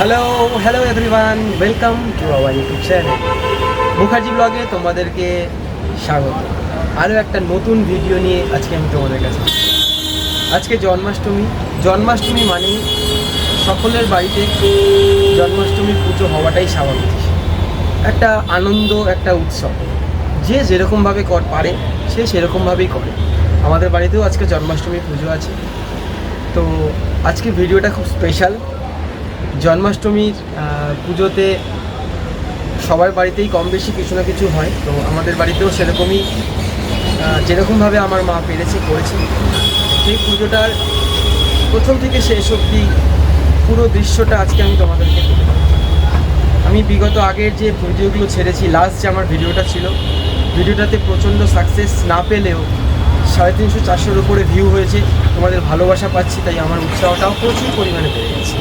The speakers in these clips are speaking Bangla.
Hello everyone, welcome to our YouTube channel Mukherjee ব্লগে তোমাদেরকে স্বাগত। আরও একটা নতুন ভিডিও নিয়ে আজকে আমি তোমাদের কাছে। আজকে জন্মাষ্টমী মানেই সকলের বাড়িতে জন্মাষ্টমী পুজো হওয়াটাই স্বাভাবিক, একটা আনন্দ, একটা উৎসব। যে যেরকমভাবে পারে সে সেরকমভাবেই করে। আমাদের বাড়িতেও আজকে জন্মাষ্টমী পুজো আছে। তো আজকে ভিডিওটা খুব স্পেশাল। জন্মাষ্টমীর পুজোতে সবার বাড়িতেই কম বেশি কিছু না কিছু হয়, তো আমাদের বাড়িতেও সেরকমই যেরকমভাবে আমার মা পেরেছে করেছে। সেই পুজোটার প্রথম থেকে শেষ অবধি পুরো দৃশ্যটা আজকে আমি তোমাদেরকে তুলে ধরব। আমি বিগত আগের যে ভিডিওগুলো ছেড়েছি, লাস্ট যে আমার ভিডিওটা ছিল, ভিডিওটাতে প্রচণ্ড সাকসেস না পেলেও 350-400-র উপরে ভিউ হয়েছে। তোমাদের ভালোবাসা পাচ্ছি, তাই আমার উৎসাহটাও প্রচুর পরিমাণে বেড়ে গেছে।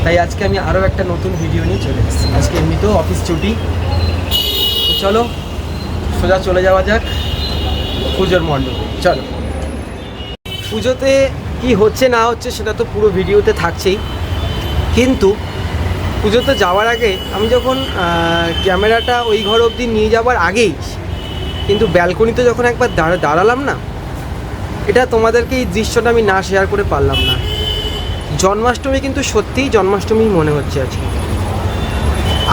তাই আজকে আমি আরও একটা নতুন ভিডিও নিয়ে চলে এসেছি। আজকে এমনিতেও অফিস ছুটি, তো চলো সোজা চলে যাওয়া যাক পুজোর মণ্ডপে। চলো, পুজোতে কি হচ্ছে না হচ্ছে সেটা তো পুরো ভিডিওতে থাকছেই, কিন্তু পুজোতে যাওয়ার আগে আমি যখন ক্যামেরাটা ওই ঘর অবধি নিয়ে যাওয়ার আগেই কিন্তু ব্যালকনিতে যখন একবার দাঁড়ালাম না, এটা তোমাদেরকে এই দৃশ্যটা আমি না শেয়ার করে পারলাম না। জন্মাষ্টমী কিন্তু সত্যিই জন্মাষ্টমী মনে হচ্ছে আজকে।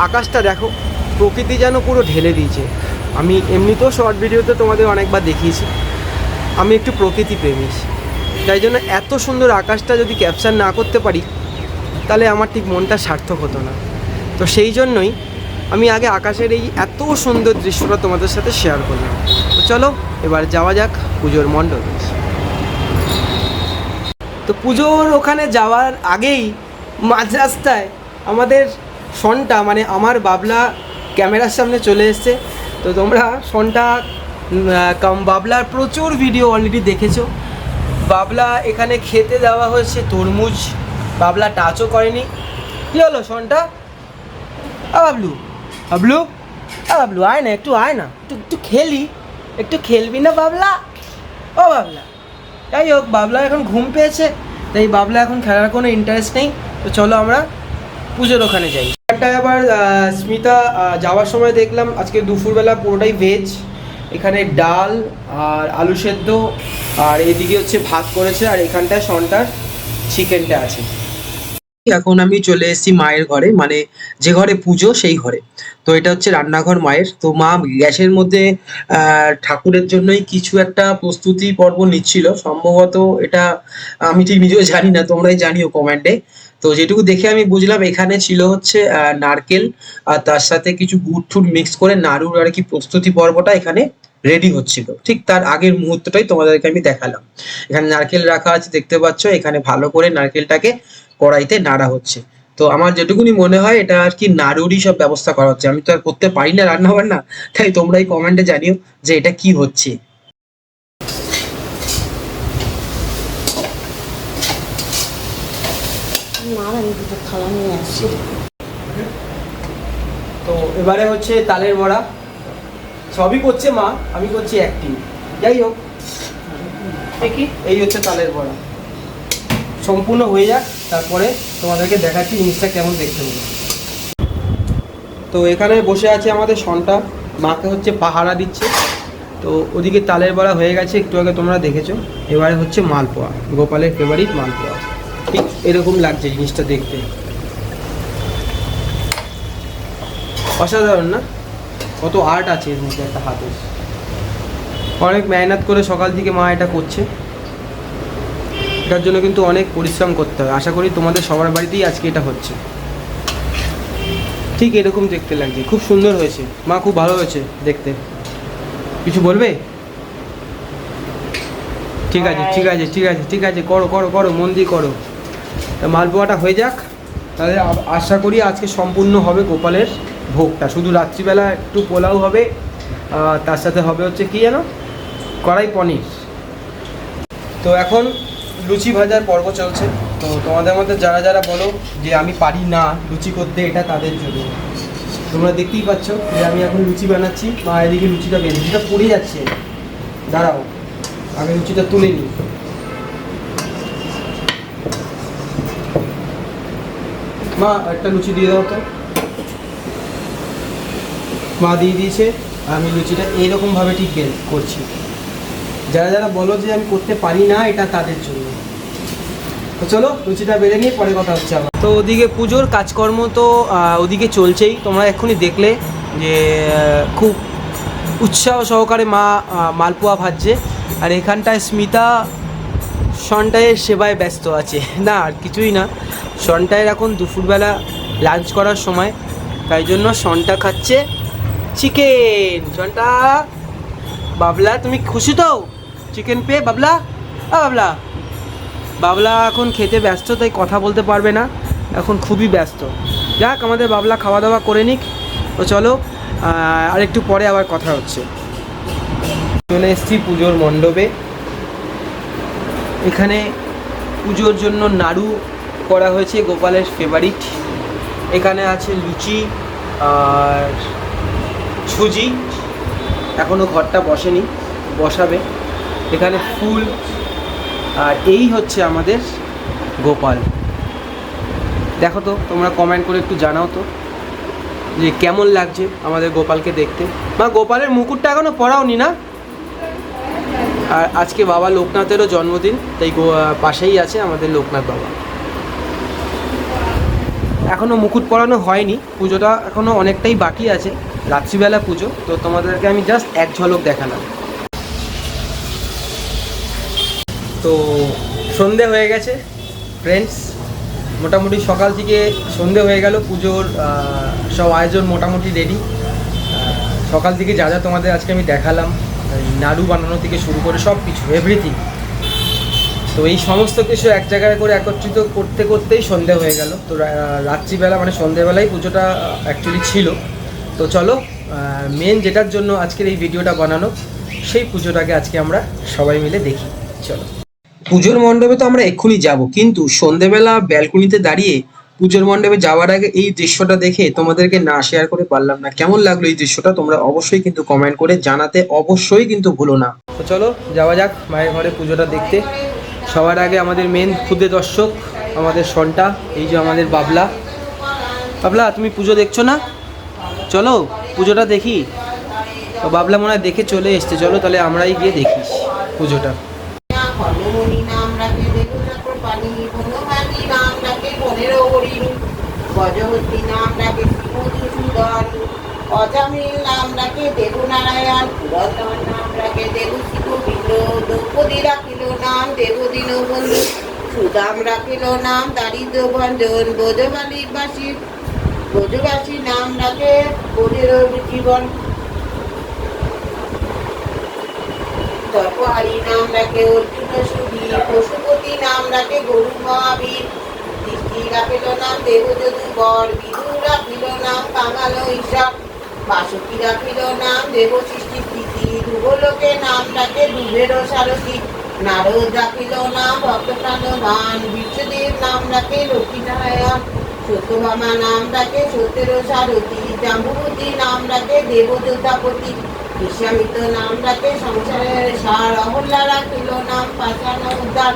আকাশটা দেখো, প্রকৃতি যেন পুরো ঢেলে দিয়েছে। আমি এমনিতেও শর্ট ভিডিওতে তোমাদের অনেকবার দেখিয়েছি আমি একটু প্রকৃতি প্রেমী, তাই জন্য এত সুন্দর আকাশটা যদি ক্যাপচার না করতে পারি তাহলে আমার ঠিক মনটা সার্থক হতো না। তো সেই জন্যই আমি আগে আকাশের এই এত সুন্দর দৃশ্যটা তোমাদের সাথে শেয়ার করলাম। তো চলো এবার যাওয়া যাক পুজোর মণ্ডপে। তো পুজোর ওখানে যাওয়ার আগেই মাঝ রাস্তায় আমাদের সনটা, মানে আমার বাবলা ক্যামেরার সামনে চলে এসছে। তো তোমরা সনটা বাবলার প্রচুর ভিডিও অলরেডি দেখেছো। বাবলা এখানে খেতে দেওয়া হয়েছে তরমুজ, বাবলা টাচও করেনি। কী হলো সনটা? বাবলু বাবলু বাবলু আয় না, একটু আয় না, একটু খেলি, একটু খেলবি না বাবলা? ও বাবলা, যাই হোক, বাবলা এখন ঘুম পেয়েছে, তাই বাবলা এখন খেলার কোনো ইন্টারেস্ট নেই। তো চলো আমরা পুজোর ওখানে যাই। এখানটায় আবার স্মিতা যাওয়ার সময় দেখলাম আজকে দুপুরবেলা পুরোটাই ভেজ। এখানে ডাল আর আলু সেদ্ধ, আর এদিকে হচ্ছে ভাত করেছে, আর এখানটায় সনটার চিকেনটা আছে। এখন আমি চলে এসেছি মায়ের ঘরে, মানে যে ঘরে পুজো সেই ঘরে। তো এটা হচ্ছে রান্নাঘর মায়ের। তো মা গ্যাসের মধ্যে ঠাকুরের জন্যই কিছু একটা প্রস্তুতি পর্ব নিচ্ছিল সম্ভবত। এটা আমি ঠিক নিজেও জানি না, তোমরাই জানিও কমেন্টে। তো যেটুকু দেখে আমি বুঝলাম এখানে ছিল হচ্ছে নারকেল, আর তার সাথে কিছু গুড় টুড় মিক্স করে নাড়ুর আর কি প্রস্তুতি পর্বটা এখানে রেডি হচ্ছিল। ঠিক তার আগের মুহূর্তটাই তোমাদেরকে আমি দেখালাম। এখানে নারকেল রাখা আছে দেখতে পাচ্ছ, এখানে ভালো করে নারকেলটাকে কড়াইতে নাড়া হচ্ছে। তো আমার যেটুকুনি মনে হয় এটা আর কি নাড়ুরই সব ব্যবস্থা করা হচ্ছে। আমি তো আর করতে পারি না রান্না বান্না, তাই তোমরাই কমেন্টে জানিও যে এটা কি হচ্ছে। তো এবারে হচ্ছে তালের বড়া, সবই করছে মা, আমি করছি অ্যাক্টিং। যাই হোক, দেখি এই হচ্ছে তালের বড়া, সম্পূর্ণ হয়ে যাক, তারপরে তোমাদেরকে দেখাচ্ছি জিনিসটা কেমন দেখতে হবে। তো এখানে বসে আছে আমাদের সনটা, মাকে হচ্ছে পাহারা দিচ্ছে। তো ওদিকে তালের বড়া হয়ে গেছে, একটু আগে তোমরা দেখেছো। এবারে হচ্ছে মালপোয়া, গোপালের ফেভারিট মালপোয়া। ঠিক এরকম লাগছে জিনিসটা দেখতে, অসাধারণ না? কত আর্ট আছে এর মধ্যে, একটা হাতে অনেক মেহনত করে সকাল থেকে মা এটা করছে। এটার জন্য কিন্তু অনেক পরিশ্রম করতে হয়। আশা করি তোমাদের সবার বাড়িতেই আজকে এটা হচ্ছে। ঠিক এরকম দেখতে লাগছে, খুব সুন্দর হয়েছে মা, খুব ভালো হয়েছে দেখতে। কিছু বলবে? ঠিক আছে ঠিক আছে ঠিক আছে ঠিক আছে, করো করো করো, মন দিয়ে করো। তা মালপোয়াটা হয়ে যাক, তাহলে আশা করি আজকে সম্পূর্ণ হবে গোপালের ভোগটা। শুধু রাত্রিবেলা একটু পোলাও হবে, তার সাথে হবে হচ্ছে কি যেন, কড়াই পনির। তো এখন লুচি ভাজার পর্ব চলছে। তো তোমাদের মধ্যে যারা যারা বলো যে আমি পারি না লুচি করতে, এটা তাদের জন্য। তোমরা দেখতেই পাচ্ছ যে আমি এখন লুচি বানাচ্ছি, মা এদিকে লুচিটা লুচিটা পড়ে যাচ্ছে। দাঁড়াও, আগে লুচিটা তুলে নিই। মা একটা লুচি দিয়ে দাও তো। মা দিয়ে দিয়েছে, আমি লুচিটা এইরকমভাবে ঠিক বের করছি। যারা যারা বলো যে আমি করতে পারি না, এটা তাদের জন্য। তো চলো লুচিটা বেড়ে নিয়ে পরে কথা হচ্ছে আবার। তো ওদিকে পুজোর কাজকর্ম তো ওদিকে চলছেই, তোমরা এক্ষুনি দেখলে যে খুব উৎসাহ সহকারে মা মালপোয়া ভাজছে। আর এখানটায় স্মিতা সন্টায়ের সেবায় ব্যস্ত আছে। না আর কিছুই না, সন্টায়ের এখন দুপুরবেলা লাঞ্চ করার সময়, তাই জন্য সন্টা খাচ্ছে চিকেন। সন্টা, বাবলা তুমি খুশি তো চিকেন পেয়ে? বাবলা, বাবলা, বাবলা এখন খেতে ব্যস্ত, তাই কথা বলতে পারবে না, এখন খুবই ব্যস্ত। যাক, আমাদের বাবলা খাওয়া দাওয়া করে নিক। তো চলো আর একটু পরে আবার কথা হচ্ছে। চলে এসেছি পুজোর মণ্ডপে। এখানে পুজোর জন্য নাড়ু করা হয়েছে, গোপালের ফেভারিট। এখানে আছে লুচি আর সুজি, এখনও ঘরটা বসেনি, বসাবে। এখানে ফুল, আর এই হচ্ছে আমাদের গোপাল। দেখো তো, তোমরা কমেন্ট করে একটু জানাও তো যে কেমন লাগছে আমাদের গোপালকে দেখতে। মা, গোপালের মুকুটটা এখনও পরাওনি না? আর আজকে বাবা লোকনাথেরও জন্মদিন, তাই পাশেই আছে আমাদের লোকনাথ বাবা। এখনও মুকুট পরানো হয়নি, পুজোটা এখনও অনেকটাই বাকি আছে, রাত্রিবেলা পুজো। তো তোমাদেরকে আমি জাস্ট এক ঝলক দেখালাম। তো সন্ধে হয়ে গেছে ফ্রেন্ডস, মোটামুটি সকাল থেকে সন্ধে হয়ে গেল। পুজোর সব আয়োজন মোটামুটি রেডি। সকাল থেকে যা যা তোমাদের আজকে আমি দেখালাম, নাড়ু বানানো থেকে শুরু করে সব কিছু, এভরিথিং। তো এই সমস্ত কিছু এক জায়গায় করে একত্রিত করতে করতেই সন্ধে হয়ে গেল। তো রাত্রিবেলা মানে সন্ধেবেলায় পুজোটা অ্যাকচুয়ালি ছিল। তো চলো মেন যেটার জন্য আজকের এই ভিডিওটা বানানো, সেই পুজোটাকে আজকে আমরা সবাই মিলে দেখি। চলো, পুজোর মণ্ডপে তো আমরা এক্ষুনি যাব, কিন্তু সন্ধেবেলা ব্যালকনিতে দাঁড়িয়ে পুজোর মণ্ডপে যাওয়ার আগে এই দৃশ্যটা দেখে তোমাদেরকে না শেয়ার করে পারলাম না। কেমন লাগলো এই দৃশ্যটা তোমরা অবশ্যই কিন্তু কমেন্ট করে জানাতে অবশ্যই কিন্তু ভুলো না। তো চলো যাওয়া যাক মায়ের ঘরে পুজোটা দেখতে। সবার আগে আমাদের মেন ক্ষুদে দর্শক আমাদের সন্টা, এই যে আমাদের বাবলা। বাবলা, তুমি পুজো দেখছো না? চলো পুজোটা দেখি। তো বাবলা মনে হয় দেখে চলে এসছে, চলো তাহলে আমরাই গিয়ে দেখি পুজোটা। হনুমনি নাম রাখে দেবনাথ পানি, হনুমানি নাম রাখে 15 হরিণ, গজবতী নাম রাখে শ্রীমধুসূদন, অজামিল নাম রাখে দেবনারায়ণ, পুরাতন নাম রাখে দেবশিখবিন্দ, দ্রৌপদী রাখিল নাম দেবদীনবন্ধু, সুদাম রাখিল নাম দারিদ্র ভঞ্জন, ব্রজবাসী নাম রাখে ব্রজের জীবন, তর্পহারী নাম রাখে অর্জুন সুধীর, পশুপতি নাম রাখে গরু মহাবীর, দৃষ্টি রাখিল নাম দেবযদুবর, বিদুর রাখিল নাম কাঙাল ঈশা, বাসুকী রাখিল নাম দেবসৃষ্টি প্রীতি, ধ্রুবলোকে নাম রাখে ধ্রুবের সারথী, নারদ রাখিল নাম ভক্তপ্রাণবান, বিশ্বদেব নাম রাখে লক্ষ্মীনারায়ণ, সত্যভামা নাম রাখে সত্যের সারথী, জাম্বুবতী নাম রাখে দেবযোদ্ধাপতি, বিশ্বামিত্র নাম রাখে সংসারের সার, অহল্যা রাখিল নাম পাষাণ উদ্ধার,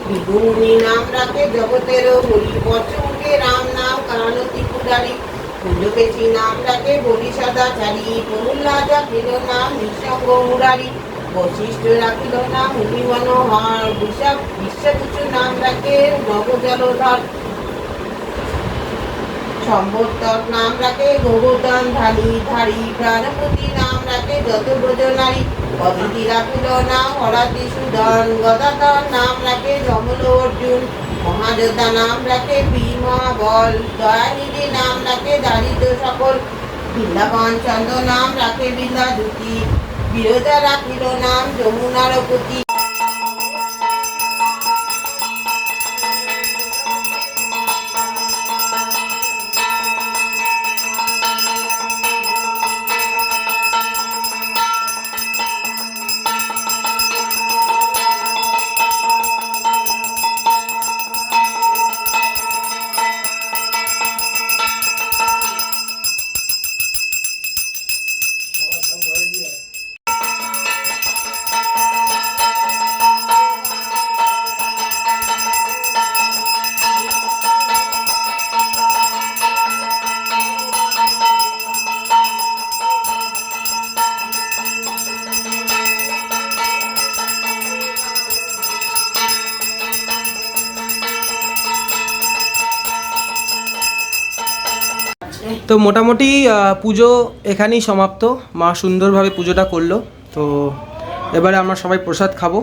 বিদুমুনি নাম রাখে জগতের হরি, পঞ্চমুখে রাম নাম কারণতি পুরারি, কুণ্ডকেশী নাম রাখে বলি সদাচারী, প্রহ্লাদ রাখিল নাম নিঃসঙ্গ মুরারি, বশিষ্ঠ রাখিল নাম মুনি মনোহর, বিশ্বভূষু নাম রাখে নবজলধর, সম্বর্ধক নাম রাখে গোবর্ধন ধারী, প্রাণপতি নাম রাখে যত ব্রজ নারী, অদিতি রাখিল নাম হরাতি সুধন, গদাধর নাম রাখে যমল অর্জুন, মহাযোদ্ধা নাম রাখে বীর মহাবল, দয়ানিধি নাম রাখে দারিদ্র সকল, বৃন্দাবন চন্দ্র নাম রাখে বৃন্দাদ্যুতি, বিরজা রাখিল নাম যমুনার পতি। তো মোটামুটি পুজো এখানেই সমাপ্ত। মা সুন্দরভাবে পুজোটা করলো। তো এবারে আমরা সবাই প্রসাদ খাবো।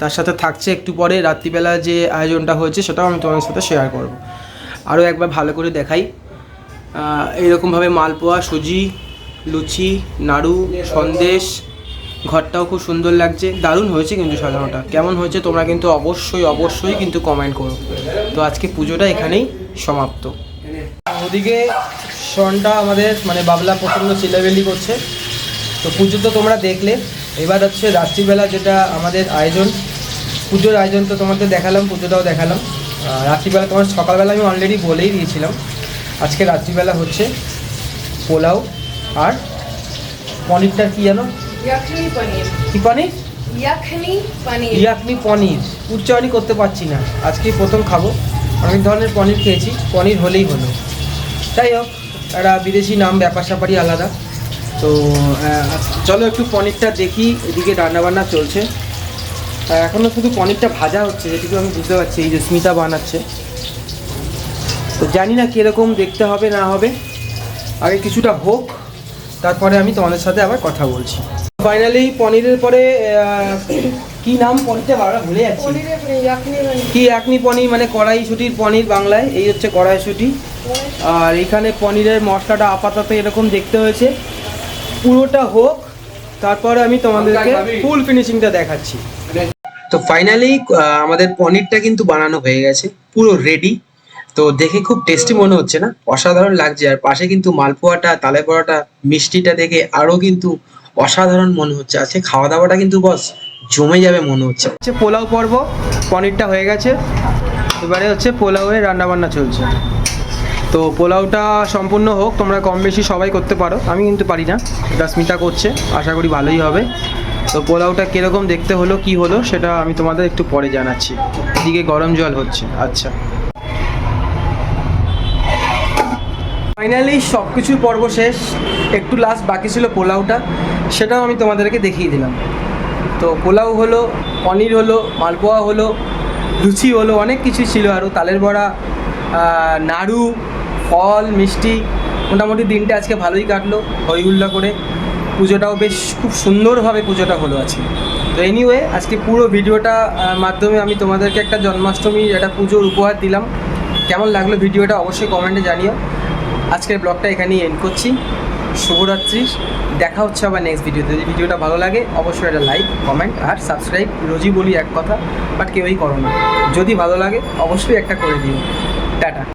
তার সাথে থাকছে একটু পরে রাত্রিবেলা যে আয়োজনটা হয়েছে সেটাও আমি তোমাদের সাথে শেয়ার করব। আরও একবার ভালো করে দেখাই। এইরকমভাবে মালপোয়া, সুজি, লুচি, নাড়ু, সন্দেশ, ঘরটাও খুব সুন্দর লাগছে। দারুণ হয়েছে কিন্তু সাজানোটা। কেমন হয়েছে তোমরা কিন্তু অবশ্যই কিন্তু কমেন্ট করো। তো আজকে পুজোটা এখানেই সমাপ্ত। ওদিকে শনটা আমাদের মানে বাবলা প্রচণ্ড চিল্লাবেলি করছে। তো পুজো তো তোমরা দেখলে, এবার হচ্ছে রাত্রিবেলা যেটা আমাদের আয়োজন, পুজোর আয়োজন তো তোমাদের দেখালাম, পুজোটাও দেখালাম। রাত্রিবেলা তোমার সকালবেলা আমি অলরেডি বলেই দিয়েছিলাম। আজকে রাত্রিবেলা হচ্ছে পোলাও আর পনিরটা কি জানো, ইয়াখনি পনির। কি পনির? ইয়াখনি পনির। ইয়াখনি পনির। উচ্চারণই করতে পারছি না, আজকে প্রথম খাবো। অনেক ধরনের পনির খেয়েছি, পনির হলেই হলো। যাই হোক, একটা বিদেশি নাম, ব্যাপার স্যাপারই আলাদা। তো চলো একটু পনিরটা দেখি। এদিকে রান্নাবান্না চলছে, এখনও শুধু পনিরটা ভাজা হচ্ছে, যেটুকু আমি বুঝতে পারছি। এই যে স্মিতা বানাচ্ছে। তো জানি না কীরকম দেখতে হবে না হবে, আগে কিছুটা হোক, তারপরে আমি তোমাদের সাথে আবার কথা বলছি। ফাইনালি পনিরের পরে কি নাম পনিরটা বারবার ভুলে যাচ্ছি। কি ইয়াখনি পনির মানে কড়াইশুঁটির পনির বাংলায়, এই হচ্ছে কড়াইশুঁটি। আর এখানে পনিরের মশলাটা আপাতত এরকম দেখতে হয়েছে। পুরোটা হোক, তারপরে আমি তোমাদেরকে ফুল ফিনিশিংটা দেখাচ্ছি। তো ফাইনালি আমাদের পনিরটা কিন্তু বানানো হয়ে গেছে, পুরো রেডি। তো দেখে খুব টেস্টি মনে হচ্ছে না? অসাধারণ লাগছে। আর পাশে কিন্তু মালপোয়াটা, তালে পরোটা, মিষ্টিটা দেখে আরও কিন্তু অসাধারণ মনে হচ্ছে। আজকে খাওয়া দাওয়াটা কিন্তু বস জমে যাবে মনে হচ্ছে। পোলাও পর্ব, পনিরটা হয়ে গেছে, এবারে হচ্ছে পোলাওয়ের রান্নাবান্না চলছে। তো পোলাওটা সম্পূর্ণ হোক, তোমরা কম বেশি সবাই করতে পারো, আমি কিন্তু পারি না। এটা স্মিতা করছে, আশা করি ভালোই হবে। তো পোলাওটা কীরকম দেখতে হলো, কি হলো, সেটা আমি তোমাদের একটু পরে জানাচ্ছি। এদিকে গরম জল হচ্ছে। আচ্ছা, ফাইনালি সব কিছুর পর্ব শেষ। একটু লাস্ট বাকি ছিল পোলাওটা, সেটাও আমি তোমাদেরকে দেখিয়ে দিলাম। তো পোলাও হলো, পনির হলো, মালপোয়া হলো, লুচি হলো, অনেক কিছুই ছিল, আরও তালের বড়া, নাড়ু, ফল, মিষ্টি। মোটামুটি দিনটা আজকে ভালোই কাটলো, হইহুল্লা করে। পুজোটাও বেশ খুব সুন্দরভাবে পুজোটা হলো আজকে। তো এনিওয়ে, আজকে পুরো ভিডিওটা মাধ্যমে আমি তোমাদেরকে একটা জন্মাষ্টমীর একটা পুজোর উপহার দিলাম। কেমন লাগলো ভিডিওটা অবশ্যই কমেন্টে জানিও। আজকের ব্লগটা এখানেই এন্ড করছি। শুভরাত্রি, দেখা হচ্ছে আবার নেক্সট ভিডিওতে। যদি ভিডিওটা ভালো লাগে অবশ্যই একটা লাইক, কমেন্ট আর সাবস্ক্রাইব। রোজই বলি এক কথা, বাট কেউই করো না। যদি ভালো লাগে অবশ্যই একটা করে দিও। টাটা।